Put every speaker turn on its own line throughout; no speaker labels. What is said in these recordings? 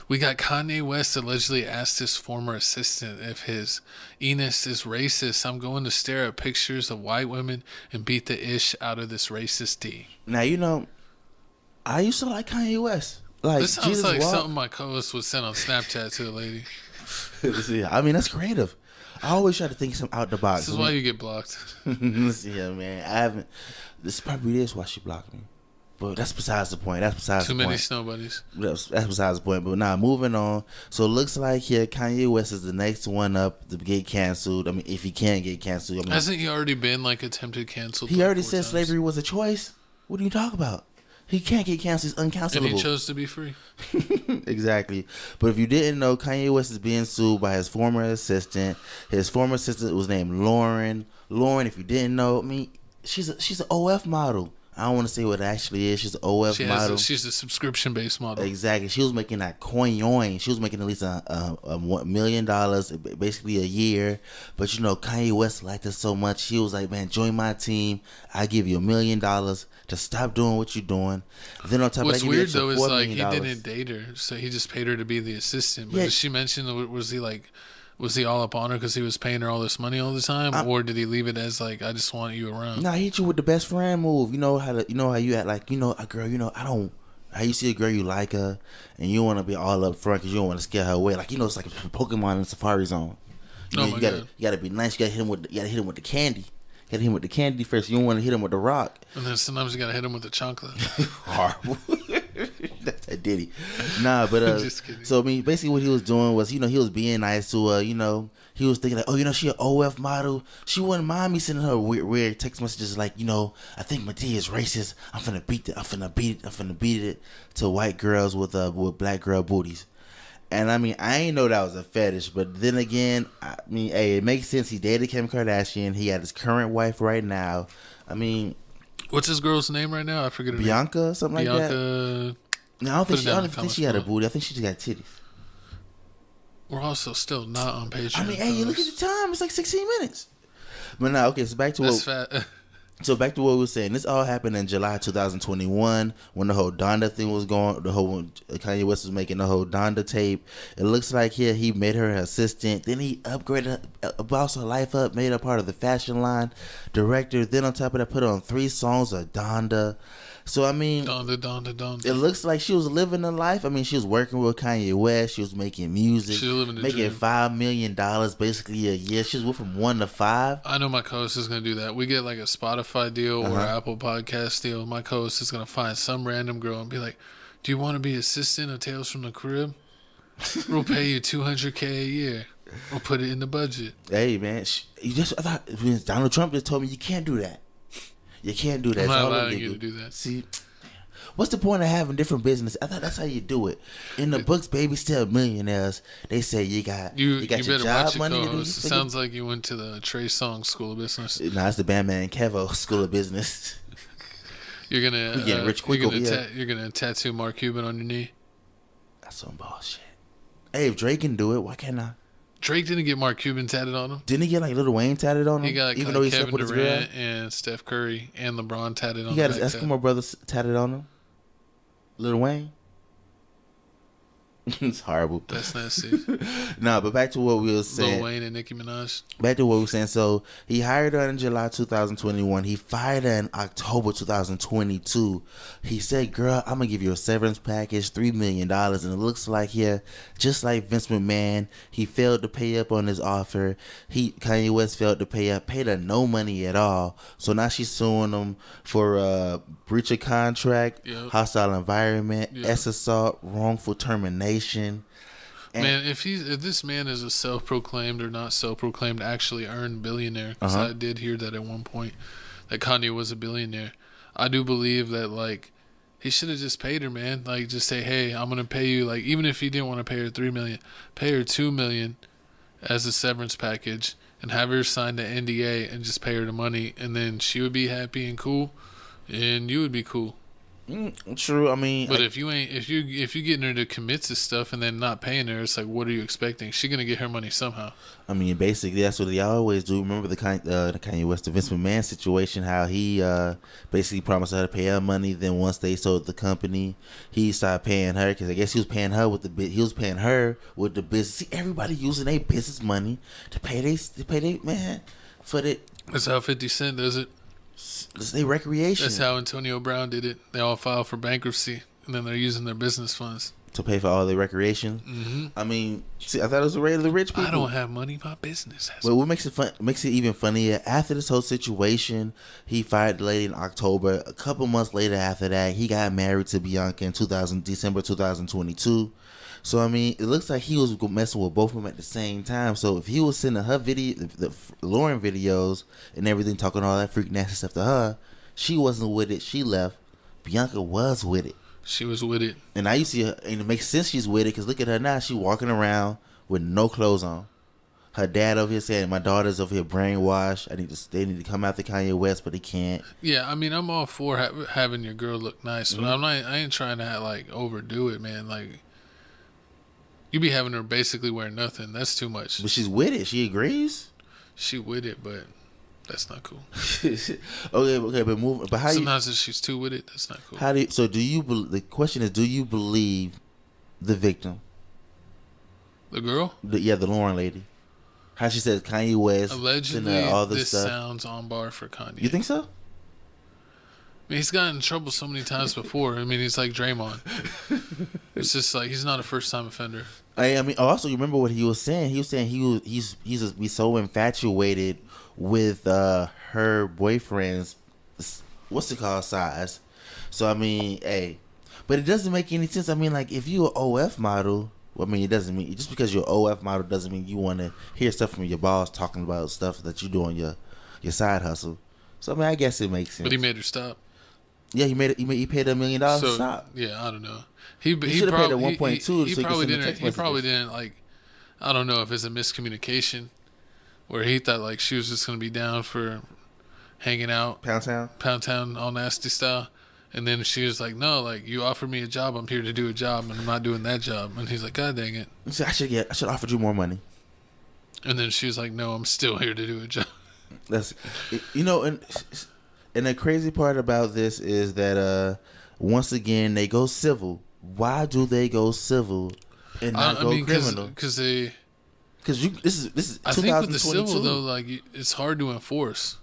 We got Kanye West allegedly asked his former assistant if his Enos is racist. I'm going to stare at pictures of white women and beat the ish out of this racist D.
Now, I used to like Kanye West. Like,
This sounds
Jesus
like
Walk.
something my co-host would send on Snapchat to a lady.
I mean, that's creative. I always try to think something out the box.
This is why you get blocked.
Yeah, man. I haven't. This probably is why she blocked me. But that's besides the point.
Too many snow bunnies.
That's besides the point. But now, moving on. So it looks like here Kanye West is the next one up to get canceled. I mean, if he can't get canceled. I mean,
hasn't he already been like attempted canceled?
He already said slavery was a choice. What are you talking about? He can't get canceled. He's uncancelable.
And he chose to be free.
Exactly. But if you didn't know, Kanye West is being sued by his former assistant. His former assistant was named Lauren. Lauren, if you didn't know, I mean, she's an OF model. I don't want to say what it actually is. She's an OF model.
She's a subscription-based model.
Exactly. She was making that coin. She was making at least $1 million, basically a year. But, Kanye West liked her so much. He was like, man, join my team. I give you $1 million to stop doing what you're doing. Then on top
What's
of that,
weird, though, is like he didn't date her. So he just paid her to be the assistant. But did she mention, was he all up on her because he was paying her all this money all the time, or did he leave it as like, I just want you around?
Nah, he hit you with the best friend move. You know how you act like, a girl. I don't. How you see a girl, you like her, and you want to be all up front because you don't want to scare her away. Like, it's like a Pokemon in Safari Zone. You gotta be nice. You gotta hit him with the candy. You gotta hit him with the candy first. You don't want to hit him with the rock.
And then sometimes you gotta hit him with the chocolate.
Horrible. That's a Diddy. Nah, but
just kidding.
So I mean, basically what he was doing was, he was being nice to her. He was thinking like, she an OF model. She wouldn't mind me sending her weird text messages like, I think Madea is racist. I'm finna beat it to white girls with black girl booties. And I mean, I ain't know that was a fetish, but then again, I mean, hey, it makes sense. He dated Kim Kardashian. He got his current wife right now. I mean,
what's his girl's name right now? I forget her
Bianca,
name.
something like that. No, I don't think she had a booty. I think she just got titties.
We're also still not on Patreon.
I mean, hey, you look at the time. It's like 16 minutes. But now, okay, so back to what we were saying. This all happened in July 2021 when the whole Donda thing was going. Kanye West was making the whole Donda tape. It looks like he made her assistant. Then he upgraded, bossed her life up, made her part of the fashion line director. Then on top of that, put her on 3 songs of Donda. So, I mean,
Donda.
It looks like she was living a life. I mean, she was working with Kanye West. She was making music.
She was living the
making
dream.
$5 million basically a year. She was from 1 to 5.
I know my co-host is going to do that. We get like a Spotify deal or an Apple Podcast deal. My co-host is going to find some random girl and be like, do you want to be assistant of Tales from the Crib? We'll pay you $200K a year. We'll put it in the budget.
Hey, man. I thought Donald Trump just told me you can't do that. You can't do that.
I'm not allowing you to do that.
See, what's the point of having different business? I thought that's how you do it. In the books, baby, still millionaires. They say you got your job money.
It sounds like you went to the Trey Songz School of Business.
Nah, it's the Bandman Kevo School of Business.
You're gonna
getting rich quick over here.
You're gonna tattoo Mark Cuban on your knee.
That's some bullshit. Hey, if Drake can do it, why can't I?
Drake didn't get Mark Cuban tatted on him.
Didn't he get like Lil Wayne tatted on him?
He got
even though he
Kevin
slept with his
Durant
girl?
and Steph Curry and LeBron tatted on him.
He got his Eskimo brothers tatted on him. Lil Wayne. It's horrible.
That's nasty.
Nah, but back to what we were saying.
Lil Wayne and Nicki Minaj.
Back to what we were saying. So he hired her in July 2021. He fired her in October 2022. He said, girl, I'm going to give you a severance package, $3 million. And it looks like here, just like Vince McMahon, he failed to pay up on his offer. Kanye West failed to pay up, paid her no money at all. So now she's suing him for breach of contract, hostile environment, assault, wrongful termination.
Man, if this man is a self-proclaimed or not self-proclaimed actually earned billionaire, because I did hear that at one point that Kanye was a billionaire, I do believe that like he should have just paid her, man. Like just say, hey, I'm gonna pay you. Like even if he didn't want to pay her $3 million, pay her $2 million as a severance package, and have her sign the NDA and just pay her the money, and then she would be happy and cool, and you would be cool.
True. I mean,
But if you getting her to commit to stuff and then not paying her, it's like, what are you expecting? She gonna get her money somehow.
I mean, basically, that's what they always do. Remember the Kanye West, the Vince McMahon situation? How he basically promised her to pay her money. Then once they sold the company, he started paying her because I guess he was paying her with the bit. He was paying her with the business. See, everybody using their business money to pay they man for the.
That's how 50 Cent does it.
It's their recreation.
That's how Antonio Brown did it. They all filed for bankruptcy, and then they're using their business funds
to pay for all their recreation.
Mm-hmm.
I mean, see, I thought it was a rate of the rich people.
I don't have money. My business has.
But what makes it even funnier, after this whole situation, he fired the lady in October. A couple months later after that, he got married to Bianca in December 2022. So, I mean, it looks like he was messing with both of them at the same time. So, if he was sending her the Lauren videos and everything, talking all that freak nasty stuff to her, she wasn't with it. She left. Bianca was with it.
She was with it.
And now you see her, and it makes sense she's with it, because look at her now. She's walking around with no clothes on. Her dad over here saying, my daughter's over here brainwashed. They need to come after Kanye West, but they can't.
Yeah, I mean, I'm all for having your girl look nice, but
Mm-hmm.
I ain't trying to like overdo it, man. Like, you be having her basically wear nothing. That's too much.
But she's with it. She agrees.
She with it, but that's not cool.
okay, but move. But how
sometimes if she's too with it, that's not cool.
The question is, do you believe the victim?
The girl?
The Lauren lady. How she says Kanye West.
Allegedly,
all
this
stuff.
sounds on bar for Kanye.
You think so?
I mean, he's gotten in trouble so many times before. I mean, he's like Draymond. It's just like he's not a first-time offender.
I mean, also, you remember what he was saying? He was saying he's so infatuated with her boyfriend's, what's it called, size. So, I mean, hey. But it doesn't make any sense. I mean, like, if you're an OF model, I mean, it doesn't mean, just because you're an OF model doesn't mean you want to hear stuff from your boss talking about stuff that you do on your side hustle. So, I mean, I guess it makes sense.
But he made her stop.
Yeah, he paid her $1 million to stop.
Yeah, I don't know.
He should have paid her 1.2.
He probably didn't like. I don't know if it's a miscommunication, where he thought like she was just gonna be down for hanging out, Pound Town, all nasty style, and then she was like, "No, like you offered me a job. I'm here to do a job, and I'm not doing that job." And he's like, "God dang it!"
I should offer you more money.
And then she was like, "No, I'm still here to do a job."
That's, and the crazy part about this is that once again they go civil. Why do they go civil and not go criminal?
Because
this is
I
2022.
think with the civil though, like it's hard to enforce.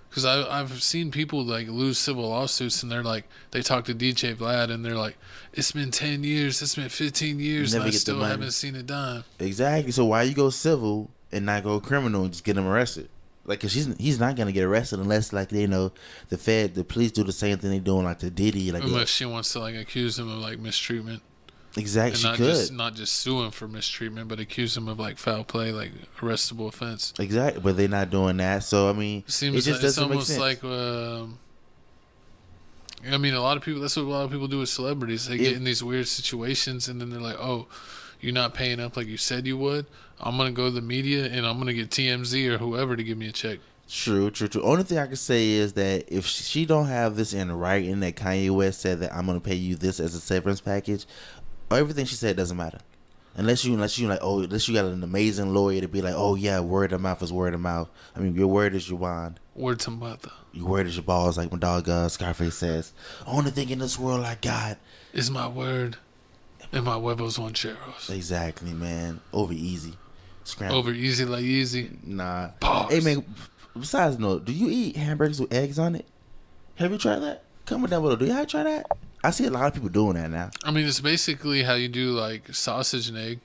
Because I've seen people like lose civil lawsuits and they're like, they talk to DJ Vlad and they're like, it's been 10 years, it's been 15 years, and I still haven't seen a dime.
Exactly. So why you go civil and not go criminal and just get him arrested? Like, cause he's not gonna get arrested unless, like, the police do the same thing they doing like to Diddy. Like,
unless she wants to like accuse him of like mistreatment.
Exactly,
and not just sue him for mistreatment, but accuse him of like foul play, like arrestable offense.
Exactly, but they're not doing that. So I mean,
it just doesn't make sense. Like, I mean, a lot of people. That's what a lot of people do with celebrities. They get in these weird situations, and then they're like, "Oh, you're not paying up like you said you would. I'm gonna go to the media, and I'm gonna get TMZ or whoever to give me a check."
True. Only thing I can say is that if she don't have this in writing that Kanye West said that I'm gonna pay you this as a severance package, everything she said doesn't matter. Unless you got an amazing lawyer to be like, oh yeah, word of mouth is word of mouth. I mean, your word is your bond.
Word to mother.
Your word is your balls, like my dog Scarface says. Only thing in this world I got
is my word and my huevos rancheros.
Exactly, man. Over easy. Scramble.
Over easy like easy.
Nah.
Pause.
Hey man, besides note, do you eat hamburgers with eggs on it? Have you tried that? Comment down below. Do y'all try that? I see a lot of people doing that now.
I mean, it's basically how you do like sausage and egg.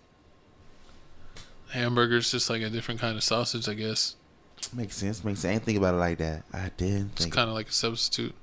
Hamburger's just like a different kind of sausage, I guess.
Makes sense. I didn't think about it like that. I didn't think.
It's kind of like a substitute.